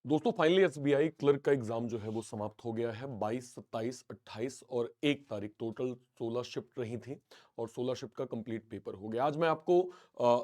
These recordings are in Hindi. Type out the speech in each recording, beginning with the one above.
दोस्तों फाइनली एसबीआई क्लर्क का एग्जाम जो है वो समाप्त हो गया है। 22, 27, 28 और 1 तारीख टोटल 16 शिफ्ट रही थी और 16 शिफ्ट का कंप्लीट पेपर हो गया। आज मैं आपको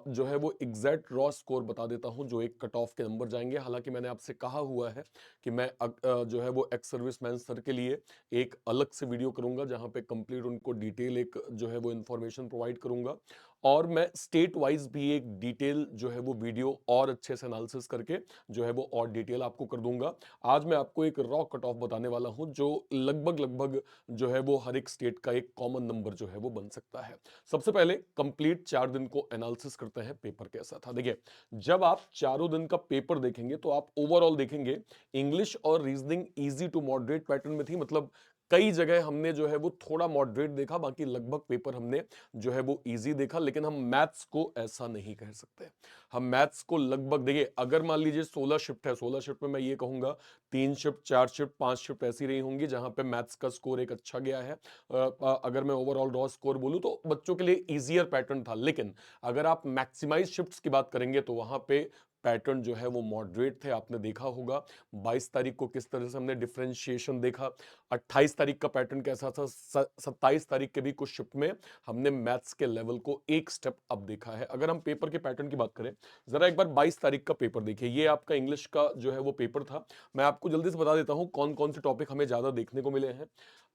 जो है वो एग्जैक्ट रॉ स्कोर बता देता हूं, जो एक कट ऑफ के नंबर जाएंगे। हालांकि मैंने आपसे कहा हुआ है कि मैं जो है वो एक्स सर्विसमैन सर के लिए एक अलग से वीडियो करूंगा, जहां पे कंप्लीट उनको डिटेल एक जो है वो इन्फॉर्मेशन प्रोवाइड करूंगा और मैं स्टेट वाइज भी एक डिटेल जो है वो वीडियो और अच्छे से एनालिसिस करके जो है वो और डिटेल आपको कर दूंगा। आज मैं आपको एक रॉ कट ऑफ बताने वाला हूं, जो लगभग लगभग जो है वो हर एक स्टेट का एक कॉमन नंबर जो है वो बन सकता है। सबसे पहले कंप्लीट 4 दिन को एनालिसिस करते हैं, पेपर कैसा था। देखिए, जब आप चारों दिन का पेपर देखेंगे तो आप ओवरऑल देखेंगे इंग्लिश और reasoning easy to moderate pattern में थी। मतलब कई जगह हमने जो है वो थोड़ा मॉडरेट देखा, बाकी लगभग पेपर हमने जो है वो इजी देखा। लेकिन हम मैथ्स को ऐसा नहीं कह सकते। हम मैथ्स को लगभग देखिए, अगर मान लीजिए 16 शिफ्ट है, 16 शिफ्ट में मैं ये कहूंगा 3 शिफ्ट, 4 शिफ्ट, 5 शिफ्ट ऐसी रही होंगी जहां पे मैथ्स का स्कोर एक अच्छा गया है। अगर मैं ओवरऑल रॉ स्कोर बोलूं तो बच्चों के लिए इजियर पैटर्न था। लेकिन अगर आप मैक्सिमाइज शिफ्ट्स की बात करेंगे तो वहां पे पैटर्न जो है वो मॉडरेट थे। आपने देखा होगा 22 तारीख को किस तरह से हमने डिफरेंशिएशन देखा, 28 तारीख का पैटर्न कैसा था, 27 तारीख के भी कुछ शिफ्ट में हमने मैथ्स के लेवल को एक स्टेप अप देखा है। अगर हम पेपर के पैटर्न की बात करें, जरा एक बार 22 तारीख का पेपर देखिए। ये आपका इंग्लिश का जो है वो पेपर था। मैं आपको जल्दी से बता देता हूं कौन कौन से टॉपिक हमें ज्यादा देखने को मिले हैं।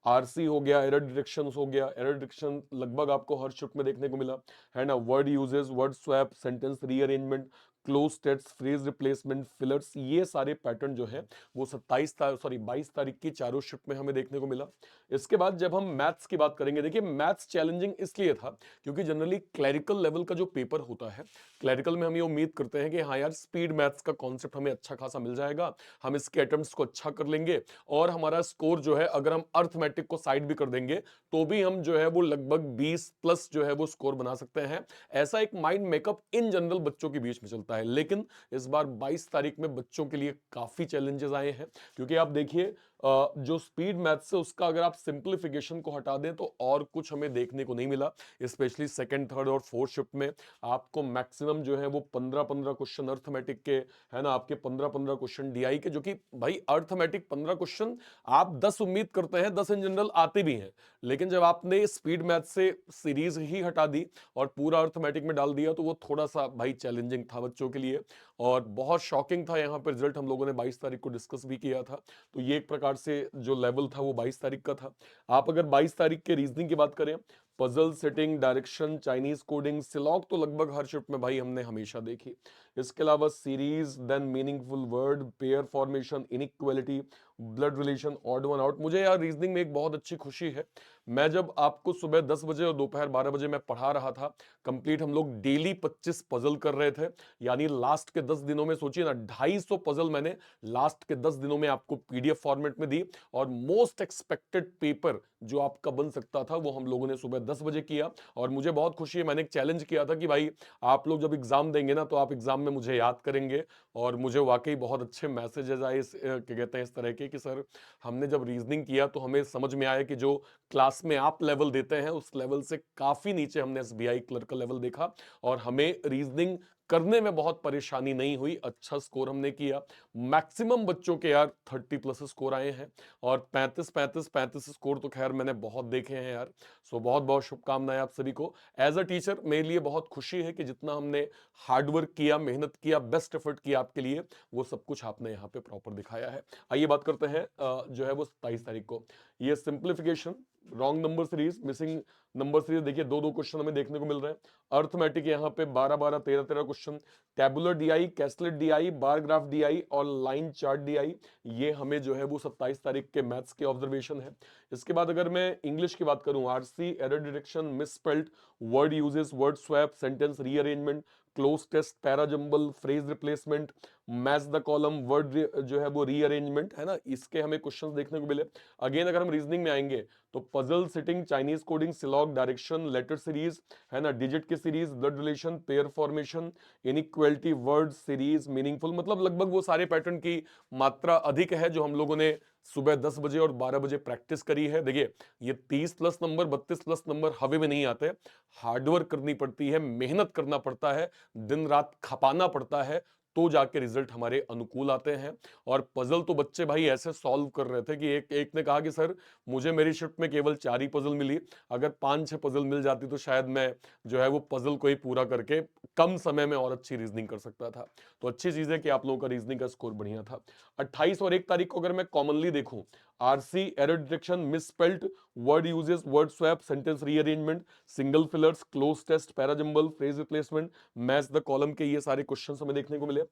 आरसी हो गया, एरर डिटेक्शन हो गया। एरर डिटेक्शन लगभग आपको हर शिफ्ट में देखने को मिला, है ना। Word usages, word swap, sentence rearrangement, close text, phrase replacement, fillers, ये सारे पैटर्न जो है वो 22 तारीख की चारों शिफ्ट में हमें देखने को मिला। इसके बाद जब हम मैथ्स की बात करेंगे, देखिए मैथ्स चैलेंजिंग इसलिए था क्योंकि जनरली क्लैरिकल लेवल का जो पेपर होता है, क्लैरिकल में हम ये उम्मीद करते हैं कि हाँ यार, स्पीड मैथ्स का कॉन्सेप्ट हमें अच्छा खासा मिल जाएगा, हम इसके अटेम्प्ट्स को अच्छा कर लेंगे और हमारा स्कोर जो है, अगर हम अर्थमेटिक को साइड भी कर देंगे तो भी हम जो है वो लगभग 20 प्लस जो है वो स्कोर बना सकते हैं। ऐसा एक माइंड मेकअप इन जनरल बच्चों के बीच में चलता है। लेकिन इस बार 22 तारीख में बच्चों के लिए काफी चैलेंजेस आए हैं, क्योंकि आप देखिए जो स्पीड मैथ्स है उसका अगर आप सिंप्लीफिकेशन को हटा दें तो और कुछ हमें देखने को नहीं मिला। स्पेशली सेकंड, थर्ड और फोर्थ शिफ्ट में आपको मैक्सिमम जो है वो 15-15 क्वेश्चन अर्थमेटिक के, है ना, आपके 15-15 क्वेश्चन डीआई के, जो कि भाई अर्थमेटिक 15 क्वेश्चन आप 10 उम्मीद करते हैं, 10 इन जनरल आते भी हैं। लेकिन जब आपने स्पीड मैथ से सीरीज ही हटा दी और पूरा अर्थमेटिक में डाल दिया तो वो थोड़ा सा भाई चैलेंजिंग था बच्चों के लिए। और बहुत शॉकिंग था। यहाँ पर रिजल्ट हम लोगों ने 22 तारीख को डिस्कस भी किया था। तो ये एक प्रकार से जो लेवल था वो 22 तारीख का था। आप अगर 22 तारीख के रीजनिंग की बात करें, puzzle setting, direction, Chinese coding, सिलॉग तो लगभग हर शिफ्ट में भाई हमने हमेशा देखी। इसके अलावा series, then meaningful word, pair formation, inequality, blood relation, odd one out. मुझे यार रीजनिंग में एक बहुत अच्छी खुशी है, मैं जब आपको सुबह 10 बजे और दोपहर 12 बजे मैं पढ़ा रहा था, कंप्लीट हम लोग डेली 25 पजल कर रहे थे। यानी लास्ट के 10 दिनों में सोचिए ना, 250 पजल मैंने लास्ट के 10 दिनों में आपको पीडीएफ फॉर्मेट में दी। और मोस्ट एक्सपेक्टेड पेपर जो आपका बन सकता था वो हम लोगों ने सुबह 10 बजे किया। और मुझे बहुत खुशी है, मैंने एक चैलेंज किया था कि भाई आप लोग जब एग्जाम देंगे ना तो आप एग्जाम में मुझे याद करेंगे। और मुझे वाकई बहुत अच्छे मैसेजेस आए क्या कहते हैं इस तरह के, कि सर हमने जब रीजनिंग किया तो हमें समझ में आया कि जो क्लास में आप लेवल देते हैं उस लेवल से काफी नीचे हमने एसबीआई क्लर्क का लेवल देखा। और हमें रीजनिंग करने में बहुत परेशानी नहीं हुई, अच्छा स्कोर हमने किया। मैक्सिमम बच्चों के यार 30 प्लस स्कोर आए हैं। और 35 स्कोर तो खैर मैंने बहुत देखे हैं यार। सो बहुत बहुत शुभकामनाएं आप सभी को। एज अ टीचर मेरे लिए बहुत खुशी है कि जितना हमने हार्डवर्क किया, मेहनत किया, बेस्ट एफर्ट किया आपके लिए, वो सब कुछ आपने यहाँ पे प्रॉपर दिखाया है। आइए बात करते हैं जो है वो 27 तारीख को, ये simplification, wrong number series, missing number series. देखिए दो दो क्वेश्चन हमें देखने को मिल रहे हैं। अर्थमेटिक यहाँ पे 12-12, 13-13 question. Tabular DI, caselet DI, bar graph DI और लाइन चार्ट डीआई, ये हमें जो है वो 27 तारीख के मैथ्स के ऑब्जर्वेशन है। इसके बाद अगर मैं इंग्लिश की बात करूं, RC, error detection, misspelled, word usages, word swap, sentence rearrangement, cloze test, para jumble, phrase replacement, match the column, word जो है वो रीअरेंजमेंट, है ना, इसके हमें क्वेश्चंस देखने को मिले। अगेन अगर हम रीजनिंग में आएंगे तो पजल सिटिंग, चाइनीज कोडिंग, सिलॉग, डायरेक्शन, लेटर सीरीज, है ना, डिजिट की series, blood relation, pair formation, inequality, word series, meaningful, मतलब लगभग वो सारे पैटर्न की मात्रा अधिक है जो हम लोगों ने सुबह 10 बजे और 12 बजे प्रैक्टिस करी है। देखिए ये 30 प्लस नंबर, 32 प्लस नंबर हवे में नहीं आते, हार्डवर्क करनी पड़ती है, मेहनत करना पड़ता है, दिन रात खपाना पड़ता है, तो जाके रिजल्ट हमारे अनुकूल आते हैं। और पजल तो बच्चे भाई ऐसे सॉल्व कर रहे थे कि एक एक ने कहा कि सर मुझे मेरी शिफ्ट में केवल 4 ही पजल मिली, अगर 5-6 पजल मिल जाती तो शायद मैं जो है वो पजल को ही पूरा करके कम समय में और अच्छी रीजनिंग कर सकता था। तो अच्छी चीज है कि आप लोगों का रीजनिंग का स्कोर बढ़िया था। 28 और 1 तारीख को अगर मैं कॉमनली देखूं, RC, error detection, misspelled word usages, word swap, sentence rearrangement, single fillers, cloze test, para jumble, phrase replacement, match the column के ये सारे क्वेश्चन हमें देखने को मिले।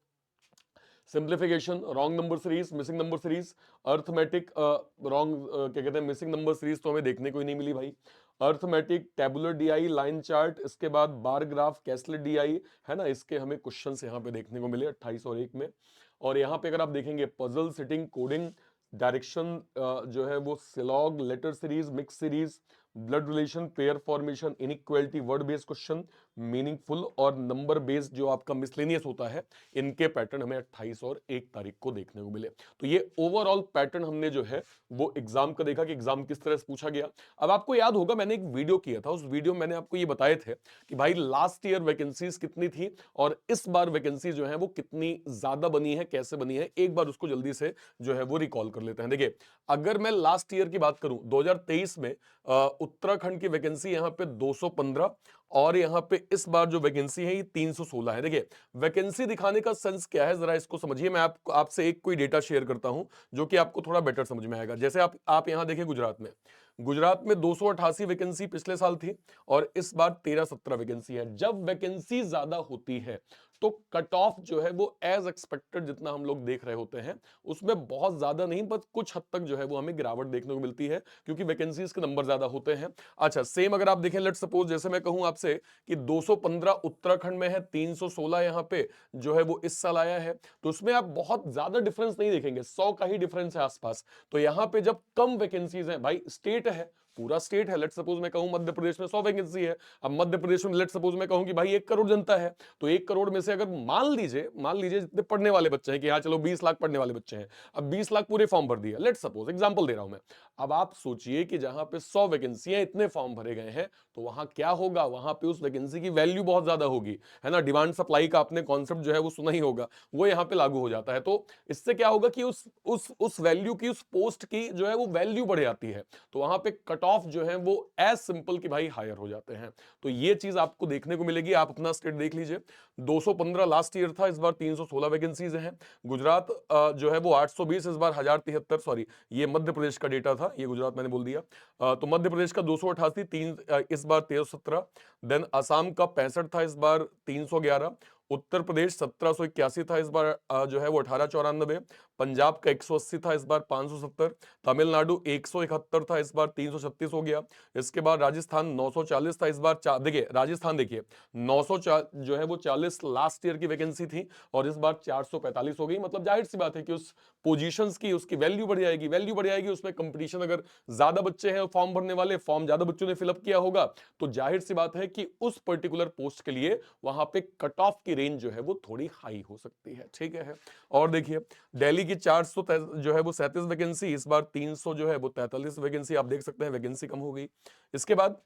Simplification, wrong number series, missing number series, arithmetic, wrong क्या कहते हैं मिसिंग नंबर सीरीज तो हमें देखने को ही नहीं मिली भाई। Arithmetic, tabular DI, line chart, इसके बाद बार ग्राफ, कैसलेट डीआई, है ना, इसके हमें क्वेश्चंस यहाँ पे देखने को मिले 28 और 1 में। और यहाँ पे अगर आप देखेंगे पजल, सिटिंग, कोडिंग, डायरेक्शन, जो है वो सिलॉग, letter series, mix series, blood relation, pair formation, inequality, word based question, meaningful और नंबर बेस्ड जो आपका मिसलेनियस होता है, इनके पैटर्न हमें 28 और 1 तारीख को देखने को मिले। तो ये ओवरऑल पैटर्न हमने जो है वो एग्जाम का देखा कि एग्जाम किस तरह से पूछा गया। अब आपको याद होगा मैंने एक वीडियो किया था, उस वीडियो में मैंने आपको ये बताए थे कि भाई लास्ट ईयर वैकेंसीज कितनी थी और इस बार वैकेंसी जो है वो कितनी ज्यादा बनी है, कैसे बनी है, एक बार उसको जल्दी से जो है वो रिकॉल कर लेते हैं। देखिए अगर मैं लास्ट ईयर की बात करूं 2023 में उत्तराखंड की वैकेंसी यहां पे 215 और यहां पे इस बार जो वैकेंसी है ये 316 है। देखिए वैकेंसी दिखाने का सेंस क्या है जरा इसको समझिए। मैं आपसे एक कोई डेटा शेयर करता हूं जो कि आपको थोड़ा बेटर समझ में आएगा। जैसे आप यहां देखिए गुजरात में 288 वैकेंसी पिछले साल थी और इस बार 13-17 वैकेंसी है। जब वैकेंसी ज्यादा होती है तो कट ऑफ जो है वो एज एक्सपेक्टेड जितना हम लोग देख रहे होते हैं उसमें बहुत ज्यादा नहीं बस कुछ हद तक जो है वो हमें गिरावट देखने को मिलती है क्योंकि वैकेंसीज के नंबर ज्यादा होते हैं। अच्छा सेम अगर आप देखें लेट सपोज जैसे मैं कहूं आपसे कि 215 उत्तराखंड में है, 316 यहां पे जो है वो इस साल आया है, तो उसमें आप बहुत ज्यादा डिफरेंस नहीं देखेंगे, 100 का ही डिफरेंस है आसपास। तो यहां पे जब कम वैकेंसीज है, भाई स्टेट है, पूरा स्टेट है, लेट सपोज मैं कहूं मध्य प्रदेश में 100 वैकेंसी है, अब मध्य प्रदेश में लेट सपोज मैं कहूं कि भाई 1 करोड़ जनता है, तो 1 करोड़ में से अगर मान लीजिए जितने पढ़ने वाले बच्चे हैं कि हाँ चलो 20 लाख पढ़ने वाले बच्चे हैं, अब 20 लाख पूरे फॉर्म भर दिया, लेट सपोज एग्जांपल दे रहा हूं मैं। अब आप सोचिए कि जहां पे 100 वैकेंसी इतने फॉर्म भरे गए हैं तो वहां क्या होगा, वहां पे उस वैकेंसी की वैल्यू बहुत ज्यादा होगी, है ना, डिमांड सप्लाई का आपने कॉन्सेप्ट जो है वो सुना ही होगा, वो यहाँ पे लागू हो जाता है। तो इससे क्या होगा कि उस वैल्यू की, उस पोस्ट की जो है वो वैल्यू बढ़ जाती है, तो वहां पे कट ऑफ जो है वो एज सिंपल कि भाई हायर हो जाते हैं। तो ये चीज आपको देखने को मिलेगी। आप अपना स्टेट देख लीजिए, 215 लास्ट ईयर था, इस बार 316 वैकेंसीज हैं। गुजरात जो है वो 820, इस बार 1073, सॉरी ये मध्य प्रदेश का डेटा था, ये गुजरात मैंने बोल दिया। तो मध्य प्रदेश का 288, इस बार 1317। देन असम का 65 था, इस बार 311। उत्तर प्रदेश 1781 था, इस बार जो है वो 1894। पंजाब का 180 था, इस बार 570। तमिलनाडु 171 था, इस बार 336 हो गया। इसके बाद राजस्थान 940 था, इस बार देखिए राजस्थान देखिए 900 जो है वो 40 लास्ट ईयर की वैकेंसी थी और इस बार 445 हो गई। मतलब जाहिर सी बात है कि उस पोजीशंस की उसकी वैल्यू बढ़ जाएगी, उसमें कंपटीशन, अगर ज्यादा बच्चे हैं फॉर्म भरने वाले, फॉर्म ज्यादा बच्चों ने फिलअप किया होगा, तो जाहिर सी बात है कि उस पर्टिकुलर पोस्ट के लिए वहां पे कट ऑफ की रेंज जो है वो थोड़ी हाई हो सकती है, ठीक है। और देखिए दिल्ली की 400 जो है वो 37 वैकेंसी, इस बार 300 जो है वो 43 वैकेंसी, आप देख सकते हैं वैकेंसी कम हो गई। इसके बाद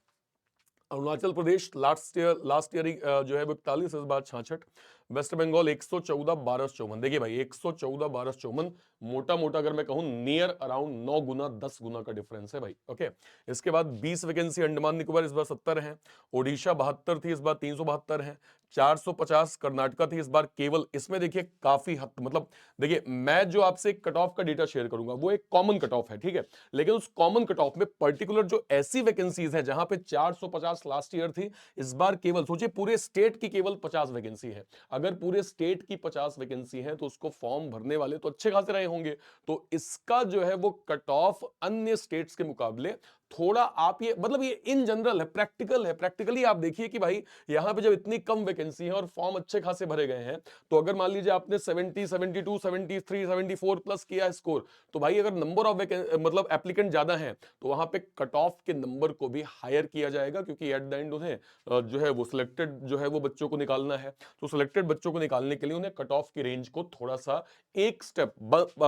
अरुणाचल प्रदेश लास्ट ईयर जो है वो 41, इस बार 66। वेस्ट बंगाल 114, 1254। देखिए भाई 114, 1254, मोटा मोटा अगर मैं कहूं नियर अराउंड 9 गुना 10 गुना का डिफरेंस है भाई, ओके। इसके बाद 20 वैकेंसी अंडमान निकोबार, इस बार 70 है। ओडिशा 72 थी, इस बार 372 है। 450 कर्नाटका थी, इस बार केवल, इसमें देखिए काफी हद, मतलब देखिए मैं जो आपसे कट ऑफ का डेटा शेयर करूंगा वो एक कॉमन कट ऑफ है, ठीक है, लेकिन उस कॉमन कट ऑफ में पर्टिकुलर जो ऐसी वैकेंसीज है जहां पे 450 लास्ट ईयर थी, इस बार केवल सोचिए पूरे स्टेट की केवल 50 वैकेंसी है। अगर पूरे स्टेट की 50 वैकेंसी है तो उसको फॉर्म भरने वाले तो अच्छे खासे रहे होंगे, तो इसका जो है वो कट ऑफ अन्य स्टेट्स के मुकाबले थोड़ा, आप ये मतलब ये इन जनरल है, प्रैक्टिकल है, प्रैक्टिकली आप देखिए कि भाई यहां पे जब इतनी कम वैकेंसी है और फॉर्म अच्छे खासे भरे गए हैं, तो अगर मान लीजिए आपने 70, 72, 73, 74 प्लस किया स्कोर, तो भाई अगर नंबर ऑफ मतलब एप्लीकेंट ज्यादा है तो वहां पे कट ऑफ के नंबर को भी हायर किया जाएगा, क्योंकि एट द एंड उन्हें जो है वो सिलेक्टेड जो है वो बच्चों को निकालना है। तो सिलेक्टेड बच्चों को निकालने के लिए उन्हें कट ऑफ की रेंज को थोड़ा सा एक स्टेप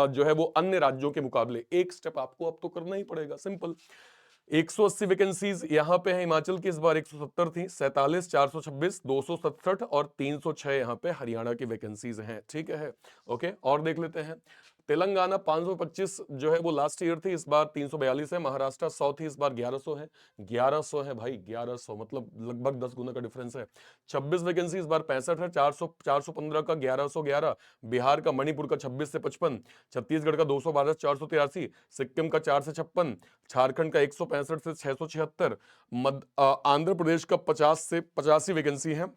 जो है वो अन्य राज्यों के मुकाबले एक स्टेप आपको अब तो करना ही पड़ेगा, सिंपल। 180 वैकेंसीज यहां पे है हिमाचल की, इस बार 170 थी, 47, 426, 267 और 306 यहां पे हरियाणा की वैकेंसीज हैं, ठीक है। ओके, और देख लेते हैं। तेलंगाना 525 जो है वो लास्ट ईयर थी, इस बार 342 है। महाराष्ट्र 100 थी, इस बार 1100 है। 1100 है भाई, 1100 मतलब लगभग 10 गुना का डिफरेंस है। 26 वैकेंसी इस बार 65 है। 415 का 1111। बिहार का, मणिपुर का 26 से 55। छत्तीसगढ़ का 212 से 483। सिक्किम का 4 से 56। झारखंड का 165 से 676। आंध्र प्रदेश का 50 से 85 वैकेंसी है।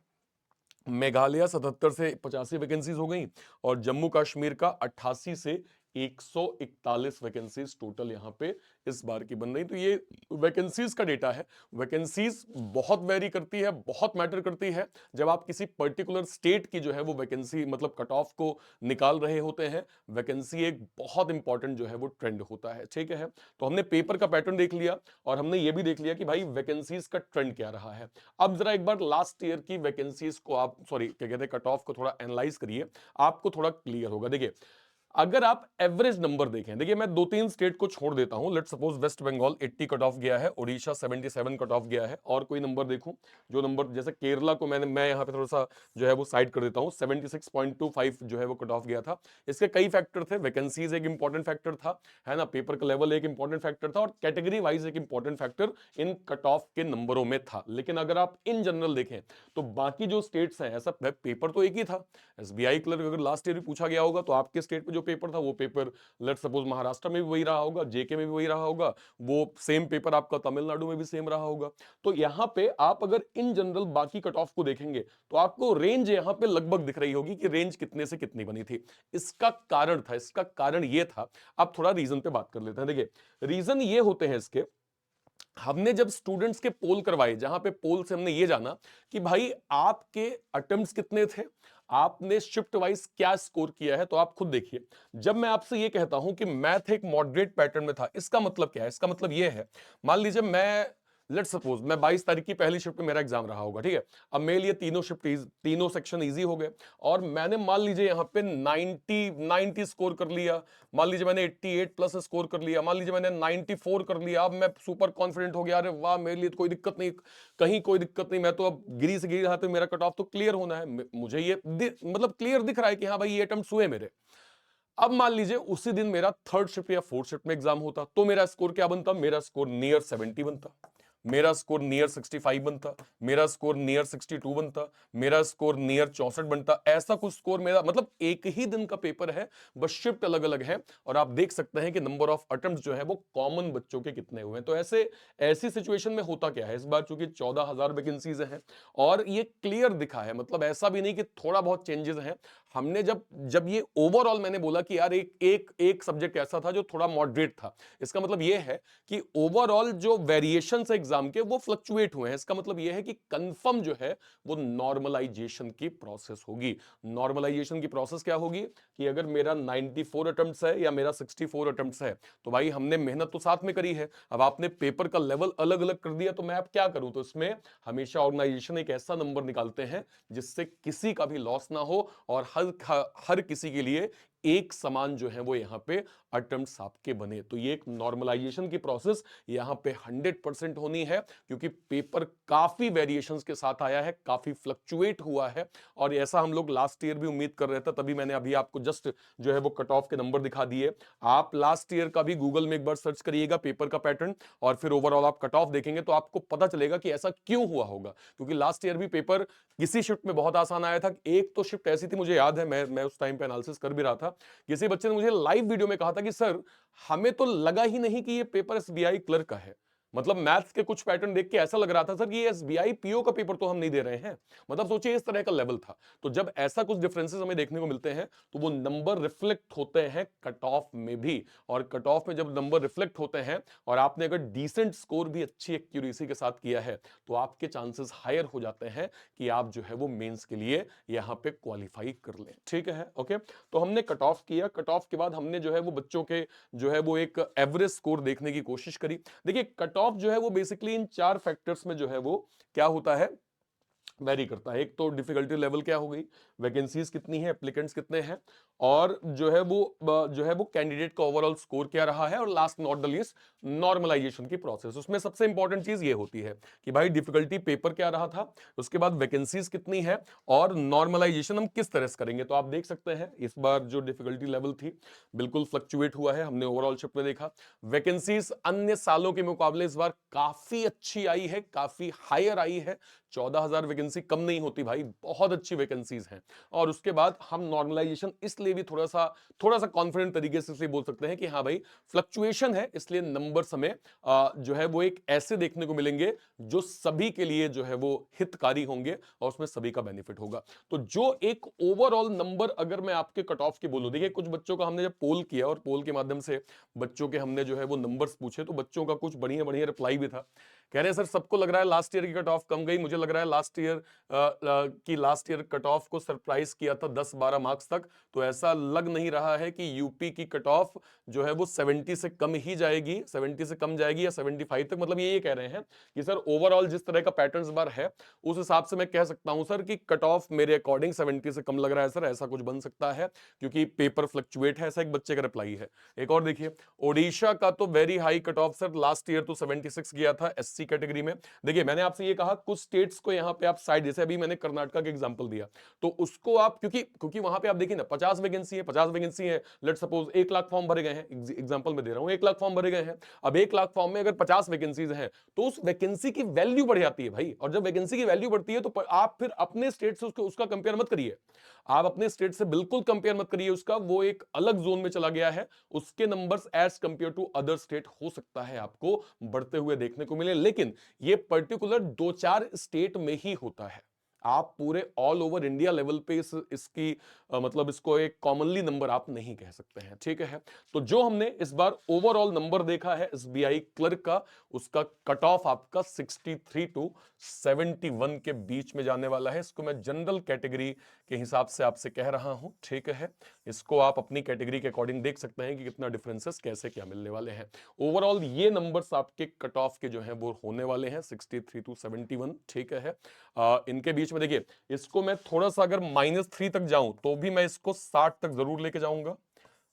मेघालय 77 से 85 वैकेंसीज हो गई। और जम्मू कश्मीर का 88 से 141 वैकेंसीज टोटल यहां पे इस बार की बन रही। तो ये वैकेंसीज का डेटा है। वैकेंसीज बहुत वेरी करती है, बहुत मैटर करती है जब आप किसी पर्टिकुलर स्टेट की जो है वो वैकेंसी मतलब कट ऑफ को निकाल रहे होते हैं। वैकेंसी एक बहुत इंपॉर्टेंट जो है वो ट्रेंड होता है, ठीक है। तो हमने पेपर का पैटर्न देख लिया और हमने ये भी देख लिया कि भाई वैकेंसीज का ट्रेंड क्या रहा है। अब जरा एक बार लास्ट ईयर की वैकेंसीज को आप, सॉरी क्या कहते हैं, कट ऑफ को थोड़ा एनालाइज करिए, आपको थोड़ा क्लियर होगा। देखिए, अगर आप एवरेज नंबर देखें, देखिए मैं दो तीन स्टेट को छोड़ देता हूं। Let's suppose West Bengal 80 cut off गया है, उड़ीसा 77 कट ऑफ गया है, और कोई नंबर देखूं जो नंबर, जैसे केरला को मैं यहां पे थोड़ा सा जो है वो साइड कर देता हूं, 76.25 जो है वो कट ऑफ गया था। इसके कई फैक्टर थे, वैकेंसीज एक इंपॉर्टेंट फैक्टर था, है ना, पेपर का लेवल एक इंपॉर्टेंट फैक्टर था, और कैटेगरी वाइज एक important factor in cut off के नंबरों में था। लेकिन अगर आप इन जनरल देखें तो बाकी जो स्टेट्स हैं, ऐसा पेपर तो एक ही था। एसबीआई क्लर्क अगर लास्ट ईयर भी पूछा गया होगा तो आपके स्टेट में जो पेपर था वो पेपर, लेट सपोज महाराष्ट्र में भी वही रहा होगा, जेके में भी वही रहा होगा, वो सेम पेपर आपका तमिलनाडु में भी सेम रहा होगा। तो यहां पे आप अगर इन जनरल बाकी कट ऑफ को देखेंगे तो आपको रेंज यहां पे लगभग दिख रही होगी कि रेंज कितने से कितनी बनी थी। इसका कारण था, इसका कारण ये था। अब थोड़ा रीजन पे बात कर लेते हैं। देखिए, रीजन ये होते हैं इसके, हमने जब स्टूडेंट्स के पोल करवाए, जहां पे पोल से हमने ये जाना कि भाई आपके अटेम्प्ट्स कितने थे, आपने शिफ्ट वाइज क्या स्कोर किया है, तो आप खुद देखिए। जब मैं आपसे ये कहता हूं कि मैथ एक मॉडरेट पैटर्न में था, इसका मतलब क्या है? इसका मतलब ये है, मान लीजिए मैं, लेट्स सपोज मैं 22 तारीख की पहली शिफ्ट में मेरा एग्जाम रहा होगा, ठीक है। अब मेरे लिए तीनों शिफ्ट, तीनों सेक्शन इजी हो गए, और मैंने मान लीजिए यहाँ पे 90 स्कोर कर लिया, मान लीजिए मैंने 88 प्लस स्कोर कर लिया, मान लीजिए मैंने 94 कर लिया। अब मैं सुपर कॉन्फिडेंट हो गया, अरे वाह मेरे लिए तो कोई दिक्कत नहीं, कहीं कोई दिक्कत नहीं, मैं तो अब गिरी से गिरी रहा, तो मेरा कट ऑफ तो क्लियर होना है। मुझे ये मतलब क्लियर दिख रहा है कि हाँ भाई ये अटेम्प्ट हुए मेरे। अब मान लीजिए उसी दिन मेरा थर्ड शिफ्ट या फोर्थ शिफ्ट में एग्जाम होता, तो मेरा स्कोर क्या बनता? मेरा स्कोर नियर 70 बनता, मेरा स्कोर नियर 65 बनता, मेरा स्कोर नियर 62 बनता, मेरा स्कोर नियर 64 बनता। ऐसा कुछ स्कोर मेरा, मतलब एक ही दिन का पेपर है, बस शिफ्ट अलग अलग है, और आप देख सकते हैं कि नंबर ऑफ अटेम्प्ट्स जो है वो कॉमन बच्चों के कितने हुए हैं। तो ऐसे ऐसी सिचुएशन में होता क्या है, इस बार चूंकि 14,000 वैकेंसीज हैं और ये क्लियर दिखा है, मतलब ऐसा भी नहीं कि थोड़ा बहुत चेंजेस हैं। हमने जब जब ये ओवरऑल मैंने बोला कि यार एक एक एक सब्जेक्ट ऐसा था जो थोड़ा मॉडरेट था, इसका मतलब ये है कि ओवरऑल जो वेरिएशंस है एग्जाम के वो फ्लक्चुएट हुए हैं। इसका मतलब ये है कि कंफर्म जो है वो नॉर्मलाइजेशन की प्रोसेस होगी। नॉर्मलाइजेशन की प्रोसेस क्या होगी कि अगर मेरा 94 अटेम्प्ट्स है या मेरा 64 अटेम्प्ट्स है, तो भाई हमने मेहनत तो साथ में करी है। अब आपने पेपर का लेवल अलग अलग कर दिया, तो मैं अब क्या करूं? तो इसमें हमेशा ऑर्गेनाइजेशन एक ऐसा नंबर निकालते हैं जिससे किसी का भी लॉस ना हो, और हर किसी के लिए एक समान जो है वो यहां पे अटेम्प्ट्स आपके बने। तो ये एक नॉर्मलाइजेशन की प्रोसेस यहां पे 100% होनी है, क्योंकि पेपर काफी वेरिएशंस के साथ आया है, काफी फ्लक्चुएट हुआ है। और ऐसा हम लोग लास्ट ईयर भी उम्मीद कर रहे थे, तभी मैंने अभी आपको जस्ट जो है वो कट ऑफ के नंबर दिखा दिए। आप लास्ट ईयर का भी गूगल में एक बार सर्च करिएगा पेपर का पैटर्न, और फिर ओवरऑल आप कट ऑफ देखेंगे तो आपको पता चलेगा कि ऐसा क्यों हुआ होगा। क्योंकि लास्ट ईयर भी पेपर किसी शिफ्ट में बहुत आसान आया था। एक तो शिफ्ट ऐसी थी, मुझे याद है, मैं उस टाइम पे एनालिसिस कर भी रहा था। किसी बच्चे ने मुझे लाइव वीडियो में कहा था कि सर हमें तो लगा ही नहीं कि ये पेपर एसबीआई क्लर्क का है। मतलब मैथ्स के कुछ पैटर्न देख के ऐसा लग रहा था सर कि ये एसबीआई पीओ का पेपर तो हम नहीं दे रहे हैं। मतलब सोचिए इस तरह का लेवल था। तो जब ऐसा कुछ डिफरेंसेस हमें देखने को मिलते हैं तो वो नंबर रिफ्लेक्ट होते हैं कट ऑफ में भी। और कट ऑफ में जब नंबर रिफ्लेक्ट होते हैं और आपने अगर डिसेंट स्कोर भी अच्छी एक्यूरेसी के साथ किया है, तो आपके चांसेस हायर हो जाते हैं कि आप जो है वो मेंस के लिए यहां पे क्वालिफाई कर लें। ठीक है, ओके। तो हमने कट ऑफ किया, कट ऑफ के बाद हमने जो है वो बच्चों के जो है वो एक एवरेज स्कोर देखने की कोशिश करी। देखिए, कट ऑफ जो है वो बेसिकली इन चार फैक्टर्स में जो है वो क्या होता है, वेरी करता है। एक तो डिफिकल्टी लेवल क्या हो गई, वैकेंसीज कितनी है, एप्लीकेंट्स कितने हैं, और जो है वो कैंडिडेट का ओवरऑल स्कोर क्या रहा है, और last not the least normalization की प्रोसेस। उसमें सबसे इंपॉर्टेंट चीज ये होती है कि भाई डिफिकल्टी पेपर क्या रहा था, उसके बाद वैकेंसीज कितनी है, और नॉर्मलाइजेशन हम किस तरह से करेंगे। तो आप देख सकते हैं इस बार जो डिफिकल्टी लेवल थी बिल्कुल फ्लक्चुएट हुआ है, हमने ओवरऑल शिफ्ट में देखा। वैकेंसीज अन्य सालों के मुकाबले इस बार काफी अच्छी आई है, काफी हायर आई है। 14,000 वैकेंसी कम नहीं होती भाई, बहुत अच्छी वैकेंसीज हैं। और उसके बाद हम नॉर्मलाइजेशन इसलिए भी थोड़ा सा कॉन्फिडेंट तरीके से इसलिए बोल सकते हैं कि हाँ भाई फ्लक्चुएशन है, इसलिए नंबर्स हमें जो है वो एक ऐसे देखने को मिलेंगे जो सभी के लिए जो है वो हितकारी होंगे, और उसमें सभी का बेनिफिट होगा। तो जो एक ओवरऑल नंबर अगर मैं आपके कट ऑफ के बोलूं, देखिए कुछ बच्चों का हमने जब पोल किया और पोल के माध्यम से बच्चों के हमने जो है वो नंबर्स पूछे, तो बच्चों का कुछ बढ़िया बढ़िया रिप्लाई भी था। कह रहे हैं सर सबको लग रहा है लास्ट ईयर की कट ऑफ कम गई, मुझे लग रहा है लास्ट ईयर कट ऑफ को सरप्राइज किया था 10-12 मार्क्स तक, तो ऐसा लग नहीं रहा है कि यूपी की कट ऑफ जो है वो 70 से कम ही जाएगी, 70 से कम जाएगी या 75 तक। मतलब ये कह रहे हैं कि सर ओवरऑल जिस तरह का पैटर्न इस बार है उस हिसाब से मैं कह सकता हूं सर कि कट ऑफ मेरे अकॉर्डिंग 70 से कम लग रहा है सर, ऐसा कुछ बन सकता है क्योंकि पेपर फ्लक्चुएट है, ऐसा एक बच्चे का रिप्लाई है। एक और देखिए, ओडिशा का तो very high cut off sir, last year तो 76 गया था एससी कैटेगरी में। देखिए मैंने आपसे ये कहा कुछ स्टेट्स को यहाँ पे आप साइड, जैसे अभी मैंने कर्नाटका का एग्जांपल दिया, तो उसको आप क्योंकि वहां पे आप देखिए ना 50 वैकेंसी है, लेट सपोज 1 लाख फॉर्म भरे गए हैं, एग्जांपल में दे रहा हूं, 1 लाख फॉर्म भरे गए हैं। अब 1 लाख फॉर्म में अगर 50 वैकेंसीज हैं तो उस वैकेंसी की वैल्यू बढ़ जाती है भाई, और जब वैकेंसी की वैल्यू बढ़ती है तो आप फिर अपने स्टेट से उसका कंपेयर मत करिए, आप अपने स्टेट से बिल्कुल कंपेयर मत करिए उसका, वो एक अलग जोन में चला गया है, उसके numbers as compared to other state हो सकता है आपको बढ़ते हुए देखने को मिले, लेकिन ये पर्टिकुलर 2-4 स्टेट में ही होता है। आप पूरे ऑल ओवर इंडिया लेवल पे इसकी मतलब इसको एक कॉमनली नंबर आप नहीं कह सकते हैं, ठीक है। तो जो हमने इस बार ओवरऑल नंबर देखा है एसबीआई क्लर्क का, उसका कट ऑफ आपका 63 टू 71 के बीच में जाने वाला है। इसको मैं जनरल कैटेगरी के हिसाब से आपसे कह रहा हूं, ठीक है। इसको आप अपनी कैटेगरी के अकॉर्डिंग देख सकते हैं कि कितना डिफरेंसेस कैसे क्या मिलने वाले हैं। ओवरऑल ये नंबर्स आपके कट ऑफ के जो हैं वो होने वाले हैं 63 टू 71, ठीक है। इनके बीच में देखिए, इसको मैं थोड़ा सा अगर -3 तक जाऊं तो भी मैं इसको 60 तक जरूर लेके जाऊंगा,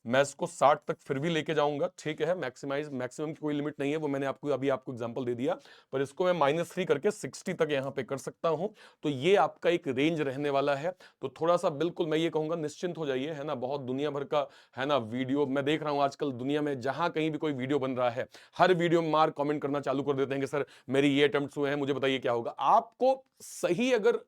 मैं इसको 60 तक फिर भी लेके जाऊंगा, ठीक है। मैक्सिमम की कोई लिमिट नहीं है, वो मैंने आपको एग्जांपल दे दिया, पर इसको मैं -3 करके 60 तक यहां पे कर सकता हूं। तो ये आपका एक रेंज रहने वाला है। तो थोड़ा सा बिल्कुल मैं ये कहूंगा निश्चिंत हो जाइए, है ना। बहुत दुनिया भर का है ना वीडियो मैं देख रहा हूं आजकल दुनिया में, जहां कहीं भी कोई वीडियो बन रहा है हर वीडियो में मार कमेंट करना चालू कर देते हैं कि सर मेरी ये अटेम्प्ट्स हुए हैं, मुझे बताइए क्या होगा। आपको सही अगर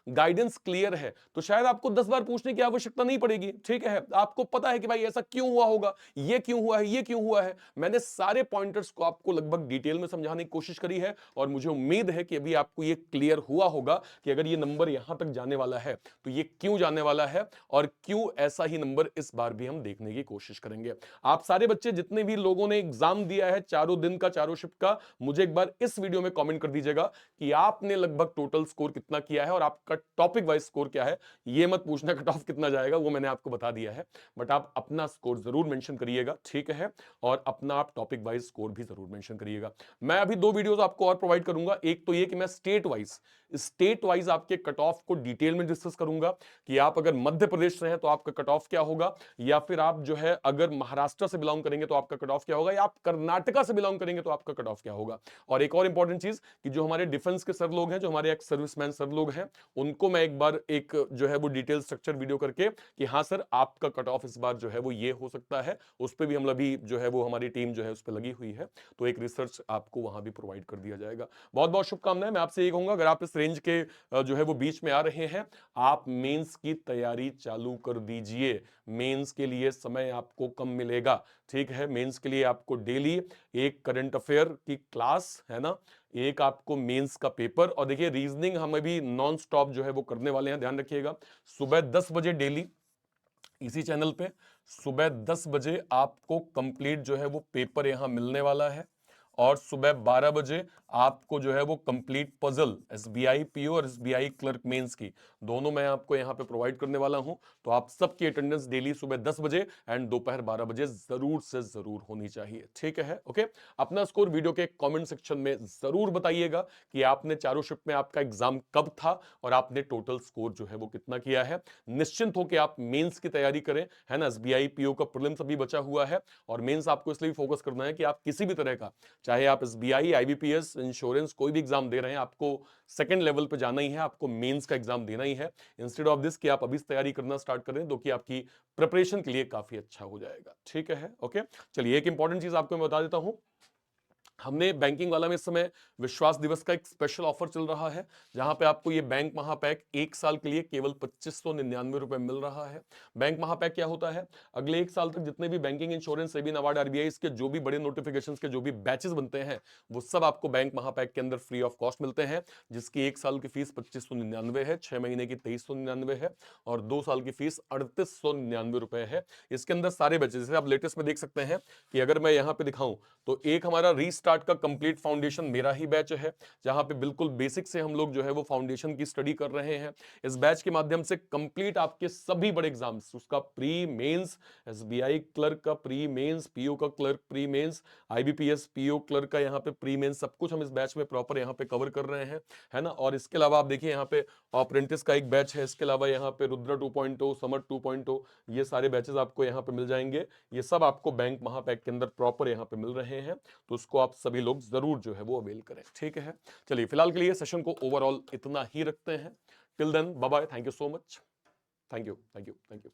गाइडेंस क्लियर है तो शायद आपको 10 बार पूछने की आवश्यकता नहीं पड़ेगी, ठीक है। आपको पता है कि भाई ऐसा क्यों हुआ होगा, ये क्यों हुआ है, ये क्यों हुआ है। मैंने सारे पॉइंटर्स को आपको लगभग डिटेल में समझाने की कोशिश करी है, और मुझे उम्मीद है कि अभी आपको ये क्लियर हुआ होगा कि अगर ये नंबर यहां तक जाने वाला है तो ये क्यों जाने वाला है, और क्यों ऐसा ही नंबर इस बार भी हम देखने की कोशिश करेंगे। आप सारे बच्चे जितने भी लोगों ने एग्जाम दिया है चारों दिन का, चारों शिफ्ट का, मुझे एक बार इस वीडियो में कमेंट कर दीजिएगा कि आपने लगभग टोटल स्कोर कितना किया है, और आपका टॉपिक वाइज स्कोर क्या है। ये मत पूछना कट ऑफ कितना जाएगा, वो मैंने आपको बता दिया है, बट आप अपना स्कोर जरूर मेंशन करिएगा, ठीक है। और अपना आप टॉपिक वाइज स्कोर भी जरूर मेंशन करिएगा। मैं अभी 2 वीडियोस आपको और प्रोवाइड करूंगा, एक तो ये कि मैं स्टेट वाइज आपके कट ऑफ को डिटेल में डिस्कस करूंगा कि आप अगर मध्य प्रदेश से हैं तो आपका कट ऑफ क्या होगा, या फिर आप जो है अगर महाराष्ट्र से बिलोंग करेंगे तो आपका कट ऑफ क्या होगा, या आप कर्नाटका से बिलोंग करेंगे तो आपका कट ऑफ क्या होगा। और एक और इंपॉर्टेंट चीज कि जो हमारे डिफेंस के सर लोग हैं, जो हमारे एक्स सर्विसमैन सर लोग हैं, उनको मैं एक बार एक जो है वो डिटेल स्ट्रक्चर वीडियो करके कि हाँ सर आपका कट ऑफ इस बार जो है वो ये हो सकता है, उस पर भी हम अभी जो है वो हमारी टीम जो है उस पर लगी हुई है, तो एक रिसर्च आपको वहां भी प्रोवाइड कर दिया जाएगा। बहुत बहुत शुभकामनाएं। मैं आपसे ये कहूंगा अगर आप इस रेंज के जो है वो बीच में आ रहे हैं, आप मेंस की तैयारी चालू कर दीजिए। मेंस के लिए समय आपको कम मिलेगा, ठीक है। मेंस के लिए आपको डेली एक करंट अफेयर की क्लास, है ना, एक आपको मेंस का पेपर, और देखिए रीजनिंग हम अभी नॉन स्टॉप जो है वो करने वाले हैं, ध्यान रखिएगा। सुबह 10 बजे डेली इसी चैनल पे सुबह 10 बजे आपको कंप्लीट जो है वो पेपर यहां मिलने वाला है, और सुबह 12 बजे आपको जो है वो कंप्लीट पजल एसबीआई पीओ और एसबीआई क्लर्क मेंस की दोनों मैं आपको यहाँ पे प्रोवाइड करने वाला हूं। तो आप सबकी अटेंडेंस डेली सुबह 10 बजे एंड दोपहर 12 बजे जरूर से जरूर होनी चाहिए, ठीक है? ओके, अपना स्कोर वीडियो के कमेंट सेक्शन में जरूर बताइएगा कि आपने चारों शिफ्ट में आपका एग्जाम कब था और आपने टोटल स्कोर जो है वो कितना किया है। निश्चिंत हो कि आप मेंस की तैयारी करें, है ना? एसबीआई पीओ का प्रीलिम्स अभी बचा हुआ है और मेंस आपको इसलिए फोकस करना है कि आप किसी भी तरह का, चाहे आप एसबीआई, आईबीपीएस, इंश्योरेंस कोई भी एग्जाम दे रहे हैं, आपको सेकंड लेवल पे जाना ही है, आपको मेंस का एग्जाम देना ही है। इंस्टेड ऑफ दिस कि आप अभी से तैयारी करना स्टार्ट करें, तो कि आपकी प्रिपरेशन के लिए काफी अच्छा हो जाएगा, ठीक है? ओके, चलिए एक इंपॉर्टेंट चीज आपको मैं बता देता हूं। हमने बैंकिंग वाला में इस समय विश्वास दिवस का एक स्पेशल ऑफर चल रहा है, जहां पे आपको ये बैंक महापैक 1 साल के लिए केवल 2599 रुपए मिल रहा है। बैंक महापैक क्या होता है? अगले 1 साल तक जितने भी banking, insurance, SEBI, NABARD, RBI के जो भी बड़े नोटिफिकेशन के जो भी बैचेस बनते हैं, वो सब आपको बैंक महापैक के अंदर फ्री ऑफ कॉस्ट मिलते हैं, जिसकी 1 साल की फीस 2599 है, 6 महीने की 2399 है और 2 साल की फीस 3899 रुपए है। इसके अंदर सारे बैचेस, जैसे आप लेटेस्ट में देख सकते हैं कि अगर मैं यहाँ पे दिखाऊं तो एक हमारा रीस्टार्ट का कंप्लीट फाउंडेशन मेरा ही बैच है, जहां पे बिल्कुल बेसिक से हम लोग जो है वो फाउंडेशन की स्टडी कर रहे हैं। इस बैच के माध्यम से कंप्लीट आपके सभी बड़े एग्जाम्स, उसका प्री मेंस, एसबीआई क्लर्क का प्री मेंस, पीओ का clerk pre mains, IBPS PO clerk का यहाँ पे प्री मेंस, सब कुछ हम इस बैच में प्रॉपर यहाँ पे कवर कर रहे हैं, है ना? और इसके अलावा आप देखिए यहाँ पे अप्रेंटिस का एक बैच है, इसके अलावा यहाँ पे रुद्रा 2.0, समर 2.0, ये सारे बैचेस आपको यहाँ पे मिल जाएंगे। ये सब आपको बैंक महापैक के अंदर प्रॉपर यहाँ पे मिल रहे हैं, तो उसको आप सभी लोग जरूर जो है वो अवेल करें, ठीक है? चलिए फिलहाल के लिए सेशन को ओवरऑल इतना ही रखते हैं। Till then bye bye, thank you so much, thank you, thank you, thank you.